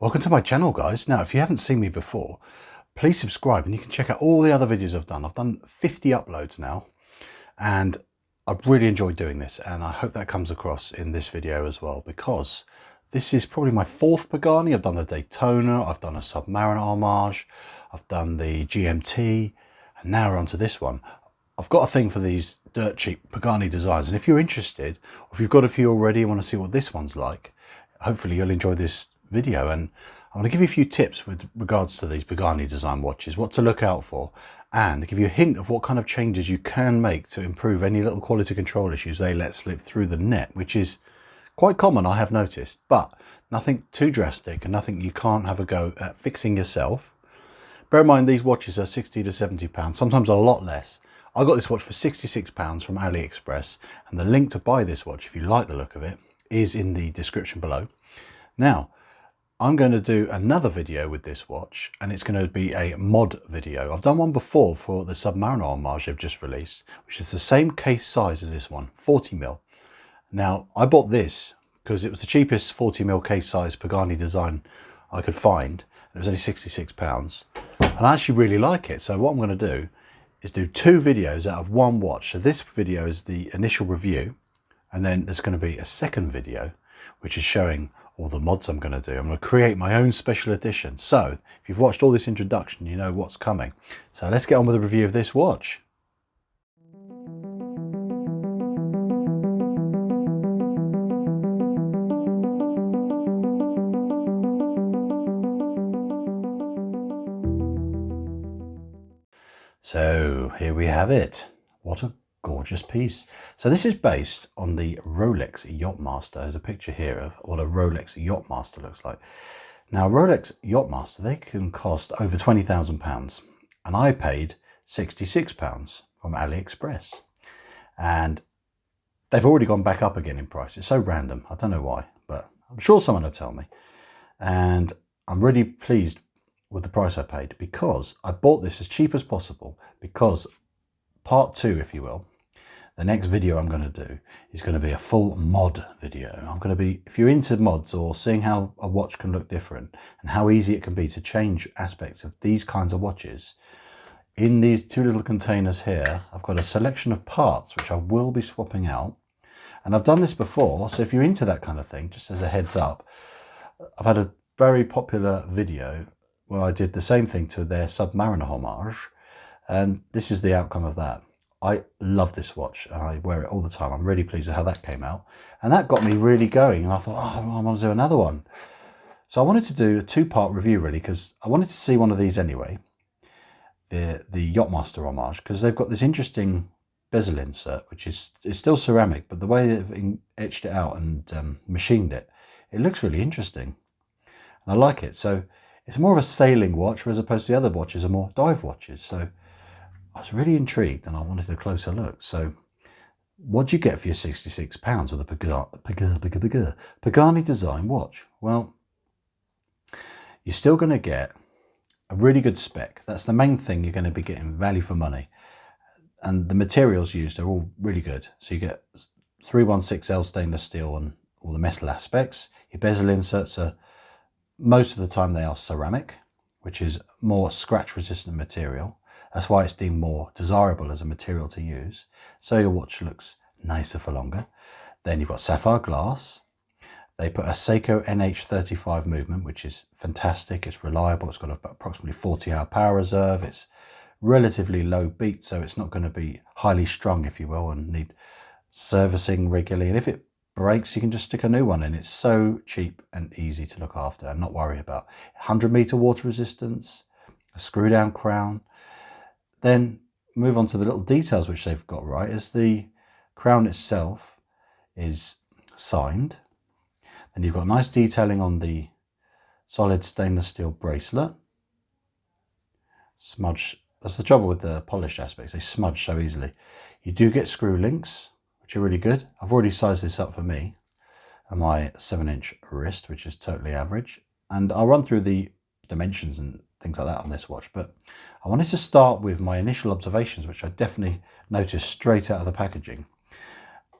Welcome to my channel, guys. Now, if you haven't seen me before, please subscribe and you can check out all the other videos I've done. I've done 50 uploads now and I've really enjoyed doing this, and I hope that comes across in this video as well, because this is probably my fourth Pagani. I've done the Daytona, I've done a Submariner homage, I've done the GMT, and now we're on to this one. I've got a thing for these dirt cheap Pagani designs, and if you're interested, or if you've got a few already and want to see what this one's like, hopefully you'll enjoy this video. And I'm going to give you a few tips with regards to these Pagani design watches, what to look out for, and give you a hint of what kind of changes you can make to improve any little quality control issues they let slip through the net, which is quite common, I have noticed, but nothing too drastic and nothing you can't have a go at fixing yourself. Bear in mind, these watches are 60 to 70 pounds, sometimes a lot less. I got this watch for 66 pounds from AliExpress, and the link to buy this watch, if you like the look of it, is in the description below. Now, I'm going to do another video with this watch, and it's going to be a mod video. I've done one before for the Submariner homage they've just released, which is the same case size as this one, 40mm. Now, I bought this because it was the cheapest 40mm case size Pagani design I could find. It was only 66 pounds, and I actually really like it. So what I'm going to do is do two videos out of one watch. So this video is the initial review, and then there's going to be a second video which is showing all the mods I'm going to do. I'm going to create my own special edition. So if you've watched all this introduction, you know what's coming. So let's get on with the review of this watch. So here we have it. What a gorgeous piece. So this is based on the Rolex Yachtmaster. There's a picture here of what a Rolex Yachtmaster looks like. Now, Rolex Yachtmaster, they can cost over £20,000, and I paid £66 from AliExpress, and they've already gone back up again in price. It's so random. I don't know why, but I'm sure someone will tell me. And I'm really pleased with the price I paid, because I bought this as cheap as possible, because part two, if you will, the next video I'm going to do is going to be a full mod video. I'm going to be, if you're into mods or seeing how a watch can look different and how easy it can be to change aspects of these kinds of watches, in these two little containers here, I've got a selection of parts which I will be swapping out. And I've done this before, so if you're into that kind of thing, just as a heads up, I've had a very popular video where I did the same thing to their Submariner homage, and this is the outcome of that. I love this watch and I wear it all the time. I'm really pleased with how that came out, and that got me really going, and I thought, oh, I want to do another one. So I wanted to do a two-part review, really, because I wanted to see one of these anyway, the Yachtmaster homage, because they've got this interesting bezel insert, which is still ceramic, but the way they've etched it out and machined it, it looks really interesting, and I like it. So it's more of a sailing watch, as opposed to the other watches are more dive watches. So I was really intrigued and I wanted a closer look. So what do you get for your £66 with a Pagani design watch? Well, you're still going to get a really good spec. That's the main thing. You're going to be getting value for money. And the materials used are all really good. So you get 316L stainless steel and all the metal aspects. Your bezel inserts are, most of the time, they are ceramic, which is more scratch resistant material. That's why it's deemed more desirable as a material to use. So your watch looks nicer for longer. Then you've got sapphire glass. They put a Seiko NH35 movement, which is fantastic. It's reliable. It's got approximately 40-hour power reserve. It's relatively low beat, so it's not going to be highly strung, if you will, and need servicing regularly. And if it breaks, you can just stick a new one in. It's so cheap and easy to look after and not worry about. 100-meter water resistance, a screw down crown. Then move on to the little details which they've got right. As the crown itself is signed, then you've got nice detailing on the solid stainless steel bracelet. Smudge, that's the trouble with the polished aspects, they smudge so easily. You do get screw links, which are really good. I've already sized this up for me and my 7-inch wrist, which is totally average. And I'll run through the dimensions and things like that on this watch. But I wanted to start with my initial observations, which I definitely noticed straight out of the packaging.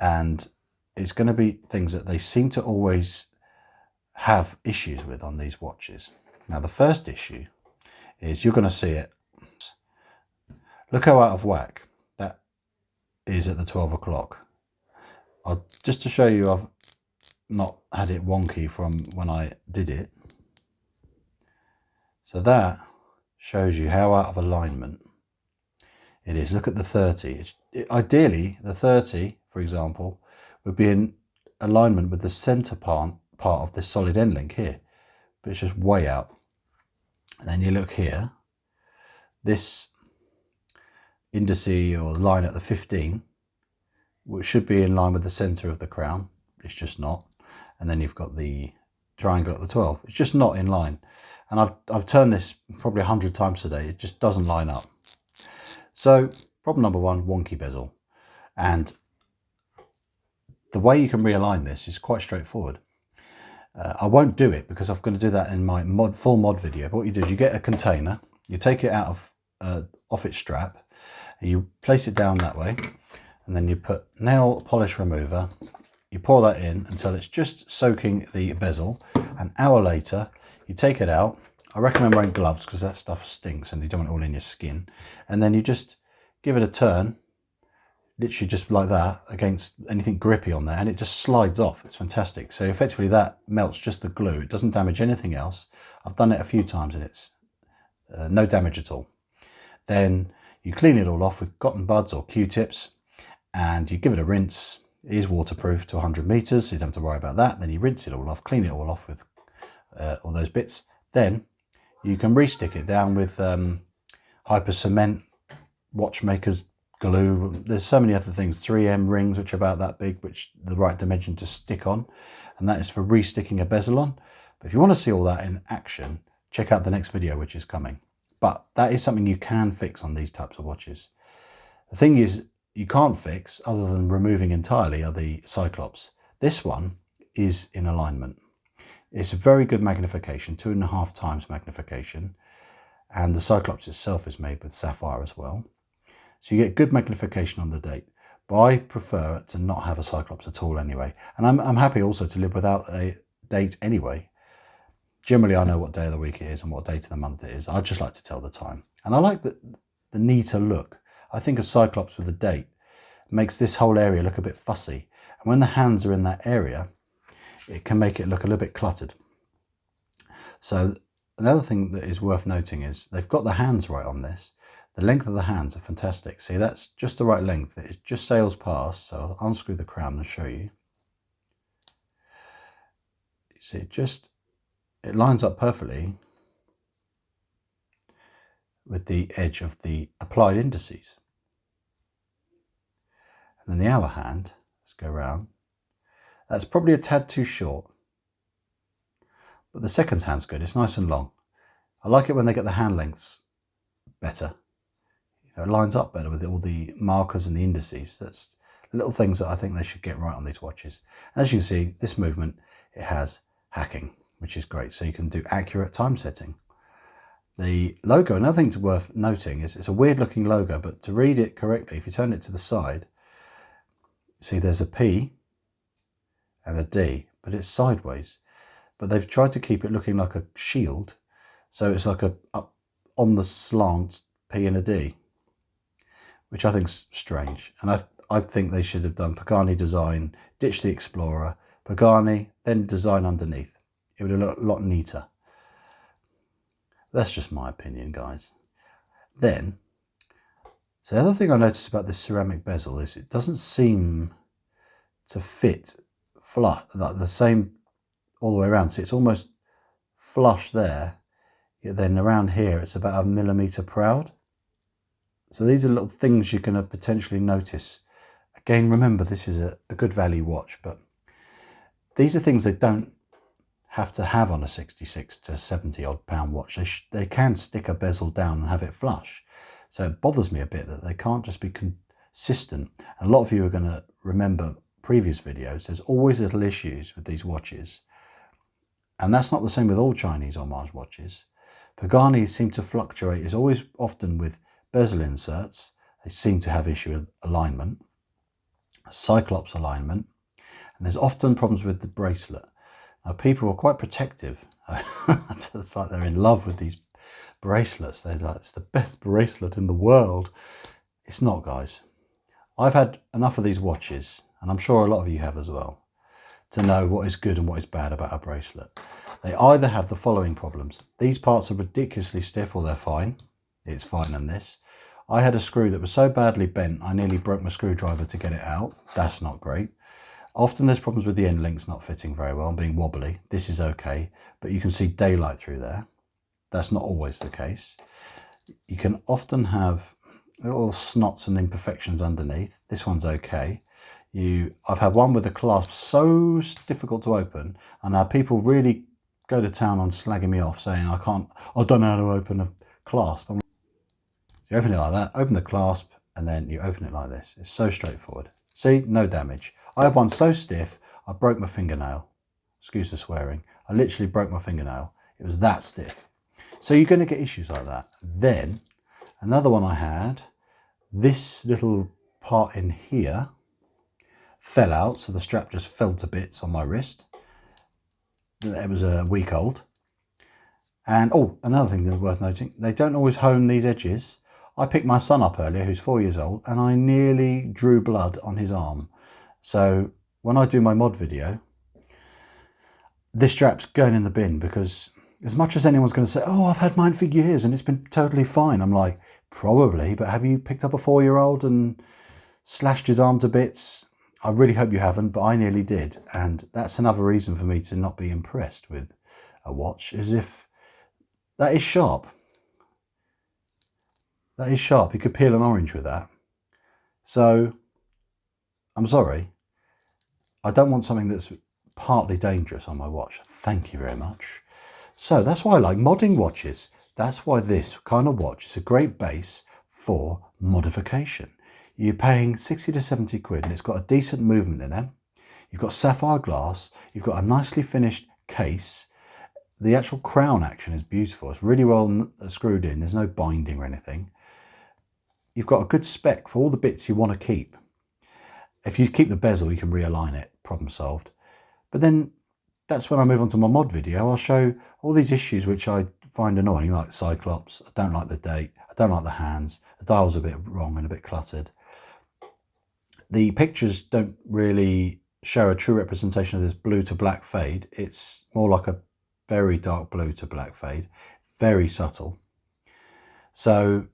And it's going to be things that they seem to always have issues with on these watches. Now the first issue is you're going to see it. Look how out of whack that is at the 12 o'clock. Just to show you I've not had it wonky from when I did it. So that shows you how out of alignment it is. Look at the 30. Ideally, the 30, for example, would be in alignment with the center part of this solid end link here, but it's just way out. And then you look here, this indice or line at the 15, which should be in line with the center of the crown, it's just not. And then you've got the triangle at the 12. It's just not in line. And I've turned this probably 100 times today. It just doesn't line up. So problem number one, wonky bezel. And the way you can realign this is quite straightforward. I won't do it because I'm going to do that in my full mod video. But what you do is you get a container, you take it out of off its strap, and you place it down that way, and then you put nail polish remover. You pour that in until it's just soaking the bezel. An hour later, you take it out. I recommend wearing gloves because that stuff stinks and you don't want it all in your skin. And then you just give it a turn, literally just like that, against anything grippy on there, and it just slides off. It's fantastic. So effectively that melts just the glue. It doesn't damage anything else. I've done it a few times and it's no damage at all. Then you clean it all off with cotton buds or Q-tips and you give it a rinse. It is waterproof to 100 meters, so you don't have to worry about that. Then you rinse it all off, clean it all off with all those bits. Then you can re-stick it down with hyper cement, watchmakers glue. There's so many other things, 3M rings, which are about that big, which the right dimension to stick on. And that is for re-sticking a bezel on. But if you want to see all that in action, check out the next video, which is coming. But that is something you can fix on these types of watches. The thing is, you can't fix, other than removing entirely, are the Cyclops. This one is in alignment. It's a very good magnification, 2.5 times magnification. And the Cyclops itself is made with sapphire as well. So you get good magnification on the date. But I prefer to not have a Cyclops at all anyway. And I'm happy also to live without a date anyway. Generally, I know what day of the week it is and what date of the month it is. I just like to tell the time. And I like the neater look. I think a Cyclops with a date makes this whole area look a bit fussy. And when the hands are in that area, it can make it look a little bit cluttered. So another thing that is worth noting is they've got the hands right on this. The length of the hands are fantastic. See, that's just the right length. It just sails past. So I'll unscrew the crown and show you. You see, it lines up perfectly with the edge of the applied indices. And then the hour hand, let's go around. That's probably a tad too short, but the seconds hand's good. It's nice and long. I like it when they get the hand lengths better. You know, it lines up better with all the markers and the indices. That's little things that I think they should get right on these watches. And as you can see, this movement, it has hacking, which is great. So you can do accurate time setting. The logo, another thing worth noting is it's a weird looking logo, but to read it correctly, if you turn it to the side, see there's a P and a D, but it's sideways. But they've tried to keep it looking like a shield. So it's like a up on the slant P and a D, which I think's strange. And I think they should have done Pagani Design, ditch the Explorer, Pagani, then design underneath. It would have looked a lot neater. That's just my opinion, guys. Then, so the other thing I noticed about this ceramic bezel is it doesn't seem to fit flat, like the same all the way around. So it's almost flush there, yet then around here it's about 1 millimeter proud. So these are little things you're going to potentially notice. Again, remember this is a good value watch, but these are things they don't have to have on a 66 to 70 odd pound watch. They can stick a bezel down and have it flush. So it bothers me a bit that they can't just be consistent. And a lot of you are going to remember previous videos. There's always little issues with these watches. And that's not the same with all Chinese homage watches. Pagani seem to fluctuate. It's always often with bezel inserts. They seem to have issue with alignment, Cyclops alignment. And there's often problems with the bracelet. People are quite protective. It's like they're in love with these bracelets. They're like, it's the best bracelet in the world. It's not, guys. I've had enough of these watches, and I'm sure a lot of you have as well, to know what is good and what is bad about a bracelet. They either have the following problems. These parts are ridiculously stiff, or they're fine. It's fine on this. I had a screw that was so badly bent, I nearly broke my screwdriver to get it out. That's not great. Often there's problems with the end links not fitting very well and being wobbly. This is okay, but you can see daylight through there. That's not always the case. You can often have little snots and imperfections underneath. This one's okay. I've had one with the clasp so difficult to open, and now people really go to town on slagging me off, saying I don't know how to open a clasp. So you open it like that, open the clasp, and then you open it like this. It's so straightforward. See, no damage. I had one so stiff, I broke my fingernail. Excuse the swearing. I literally broke my fingernail. It was that stiff. So you're going to get issues like that. Then another one I had, this little part in here fell out, so the strap just fell to bits on my wrist. It was a week old. And oh, another thing that's worth noting, they don't always hone these edges. I picked my son up earlier, who's 4 years old, and I nearly drew blood on his arm. So when I do my mod video, this strap's going in the bin, because as much as anyone's going to say, oh, I've had mine for years and it's been totally fine, I'm like, probably, but have you picked up a 4-year-old and slashed his arm to bits? I really hope you haven't, but I nearly did. And that's another reason for me to not be impressed with a watch, is if that is sharp. That is sharp. You could peel an orange with that. So I'm sorry. I don't want something that's partly dangerous on my watch. Thank you very much. So that's why I like modding watches. That's why this kind of watch is a great base for modification. You're paying 60 to 70 quid and it's got a decent movement in it. You've got sapphire glass. You've got a nicely finished case. The actual crown action is beautiful. It's really well screwed in. There's no binding or anything. You've got a good spec for all the bits you want to keep. If you keep the bezel, you can realign it. Problem solved. But then that's when I move on to my mod video. I'll show all these issues which I find annoying, like Cyclops. I don't like the date. I don't like the hands. The dial's a bit wrong and a bit cluttered. The pictures don't really show a true representation of this blue to black fade. It's more like a very dark blue to black fade, very subtle. So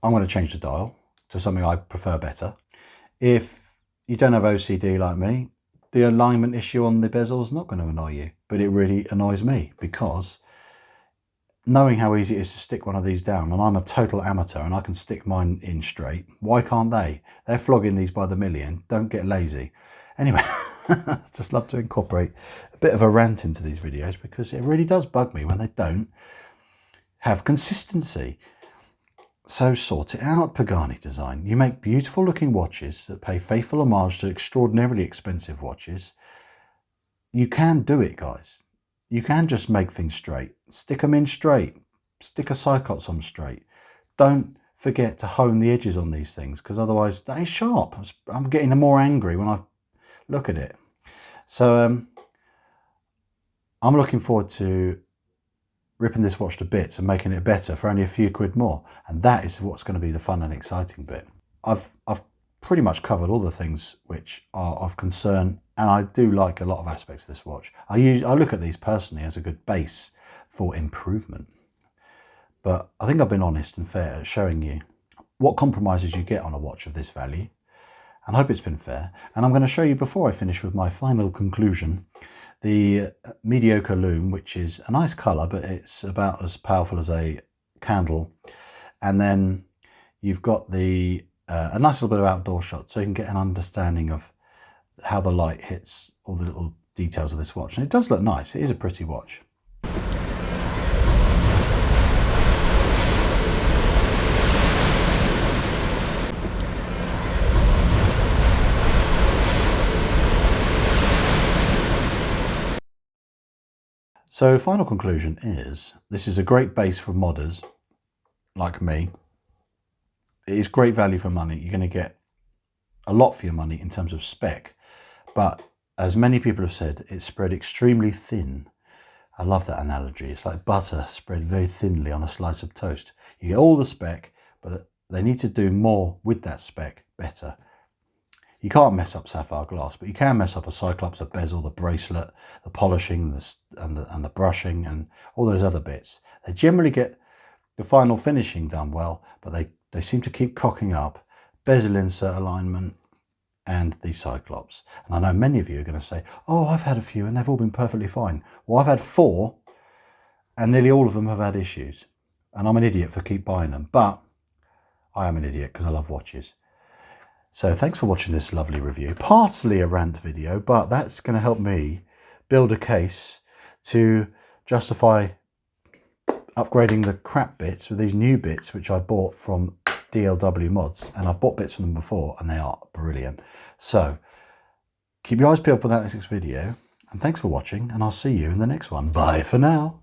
I'm going to change the dial to something I prefer better. If you don't have OCD like me, the alignment issue on the bezel is not going to annoy you, but it really annoys me, because knowing how easy it is to stick one of these down, and I'm a total amateur and I can stick mine in straight, why can't they? They're flogging these by the million. Don't get lazy. Anyway, I just love to incorporate a bit of a rant into these videos, because it really does bug me when they don't have consistency. So sort it out, Pagani Design. You make beautiful looking watches that pay faithful homage to extraordinarily expensive watches. You can do it, guys. You can just make things straight. Stick them in straight. Stick a Cyclops on straight. Don't forget to hone the edges on these things, because otherwise that is sharp. I'm getting more angry when I look at it. So I'm looking forward to ripping this watch to bits and making it better for only a few quid more. And that is what's going to be the fun and exciting bit. I've pretty much covered all the things which are of concern, and I do like a lot of aspects of this watch. I look at these personally as a good base for improvement. But I think I've been honest and fair at showing you what compromises you get on a watch of this value. And I hope it's been fair. And I'm going to show you, before I finish with my final conclusion, the mediocre lume, which is a nice colour, but it's about as powerful as a candle. And then you've got the a nice little bit of outdoor shot, so you can get an understanding of how the light hits all the little details of this watch. And it does look nice. It is a pretty watch. So final conclusion is, this is a great base for modders like me. It is great value for money. You're going to get a lot for your money in terms of spec, but as many people have said, it's spread extremely thin. I love that analogy. It's like butter spread very thinly on a slice of toast. You get all the speck, but they need to do more with that speck better. You can't mess up sapphire glass, but you can mess up a Cyclops, a bezel, the bracelet, the polishing, and the brushing, and all those other bits. They generally get the final finishing done well, but they seem to keep cocking up. Bezel insert alignment and the Cyclops. And I know many of you are going to say, oh, I've had a few and they've all been perfectly fine. Well, I've had 4 and nearly all of them have had issues. And I'm an idiot for keep buying them, but I am an idiot because I love watches. So thanks for watching this lovely review. Partly a rant video, but that's going to help me build a case to justify upgrading the crap bits with these new bits, which I bought from DLW Mods. And I've bought bits from them before and they are brilliant. So keep your eyes peeled for that next video. And thanks for watching, and I'll see you in the next one. Bye for now.